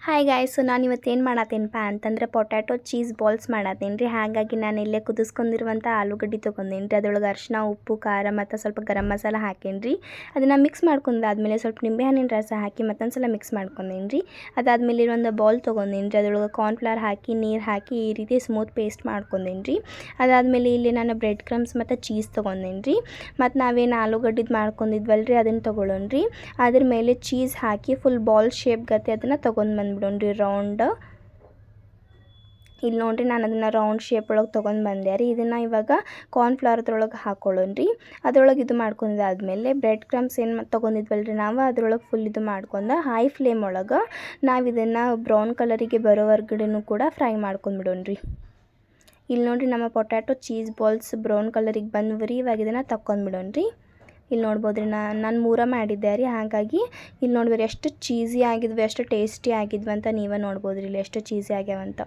Hi guys, so ನಾನು ಇವತ್ತೇನು ಮಾಡತ್ತೀನಪ್ಪ ಅಂತಂದ್ರೆ ಪೊಟ್ಯಾಟೊ ಚೀಸ್ ಬಾಲ್ಸ್ ಮಾಡತ್ತೀನಿ ರೀ. ಹಾಗಾಗಿ ನಾನು ಇಲ್ಲೇ ಕುದಿಸ್ಕೊಂಡಿರುವಂಥ ಆಲೂಗಡ್ಡೆ ತೊಗೊಂಡೀನಿ ರೀ. ಅದರೊಳಗೆ ಅರಿಶಿನ, ಉಪ್ಪು, ಖಾರ ಮತ್ತು ಸ್ವಲ್ಪ ಗರಂ ಮಸಾಲ ಹಾಕೀನಿ ರೀ. ಅದನ್ನು ಮಿಕ್ಸ್ ಮಾಡ್ಕೊಂಡಾದ್ಮೇಲೆ ಸ್ವಲ್ಪ ನಿಂಬೆಹಣ್ಣಿನ ರಸ ಹಾಕಿ ಮತ್ತೊಂದು ಸಲ ಮಿಕ್ಸ್ ಮಾಡ್ಕೊಂಡೀನಿ ರೀ. ಅದಾದಮೇಲೆ ಒಂದು ಬೌಲ್ ತೊಗೊಂಡೀನಿ ರೀ. ಅದರೊಳಗೆ ಕಾರ್ನ್ಫ್ಲವರ್ ಹಾಕಿ ನೀರು ಹಾಕಿ ಈ ರೀತಿ ಸ್ಮೂತ್ ಪೇಸ್ಟ್ ಮಾಡ್ಕೊಂಡೀನಿ ರೀ. ಅದಾದಮೇಲೆ ಇಲ್ಲಿ ನಾನು ಬ್ರೆಡ್ ಕ್ರಮ್ಸ್ ಮತ್ತು ಚೀಸ್ ತೊಗೊಂಡೀನಿ ರೀ. ಮತ್ತು ನಾವೇನು ಆಲೂಗಡ್ಡೆದು ಮಾಡ್ಕೊಂಡಿದ್ವಲ್ಲ ರೀ ಅದನ್ನು ತೊಗೊಳ್ಳೋಣ ರೀ. ಅದ್ರ ಮೇಲೆ ಚೀಸ್ ಹಾಕಿ ಫುಲ್ ಬಾಲ್ ಶೇಪ್ ಗತೆ ಅದನ್ನು ತೊಗೊಂಡು ಬಂದ್ಬಿಡೋಣ್ರಿ ರೌಂಡ್. ಇಲ್ಲಿ ನೋಡಿರಿ, ನಾನು ಅದನ್ನು ರೌಂಡ್ ಶೇಪ್ ಒಳಗೆ ತೊಗೊಂಡು ಬಂದೆ ರೀ. ಇದನ್ನು ಇವಾಗ ಕಾರ್ನ್ಫ್ಲವರ್ದ್ರೊಳಗೆ ಹಾಕೊಳ್ಳೋಣ ರೀ. ಅದ್ರೊಳಗೆ ಇದು ಮಾಡ್ಕೊಂಡಿದ್ದಾದಮೇಲೆ ಬ್ರೆಡ್ ಕ್ರಮ್ಸ್ ಏನು ತೊಗೊಂಡಿದ್ವಲ್ಲ ರೀ ನಾವು ಅದ್ರೊಳಗೆ ಫುಲ್ ಇದು ಮಾಡ್ಕೊಂಡು ಹೈ ಫ್ಲೇಮ್ ಒಳಗೆ ನಾವು ಇದನ್ನು ಬ್ರೌನ್ ಕಲರಿಗೆ ಬರೋವರೆಗಡೆನೂ ಕೂಡ ಫ್ರೈ ಮಾಡ್ಕೊಂಡ್ಬಿಡೋಣ ರೀ. ಇಲ್ಲಿ ನೋಡಿರಿ, ನಮ್ಮ ಪೊಟ್ಯಾಟೊ ಚೀಸ್ ಬಾಲ್ಸ್ ಬ್ರೌನ್ ಕಲರಿಗೆ ಬಂದ್ವಿ. ಇವಾಗ ಇದನ್ನು ತಕ್ಕೊಂಡ್ಬಿಡೋಣ ರೀ. ಇಲ್ಲಿ ನೋಡ್ಬೋದು ರೀ, ನಾನು ಮೂರ ಮಾಡಿದ್ದೆ ರೀ. ಹಾಗಾಗಿ ಇಲ್ಲಿ ನೋಡ್ಬೋದು ಎಷ್ಟು ಚೀಸಿ ಆಗಿದ್ವಿ, ಎಷ್ಟು ಟೇಸ್ಟಿ ಆಗಿದ್ವಿ ಅಂತ ನೀವೇ ನೋಡ್ಬೋದು ರೀ ಇಲ್ಲಿ ಎಷ್ಟು ಚೀಸಿ ಆಗ್ಯಾವಂತ.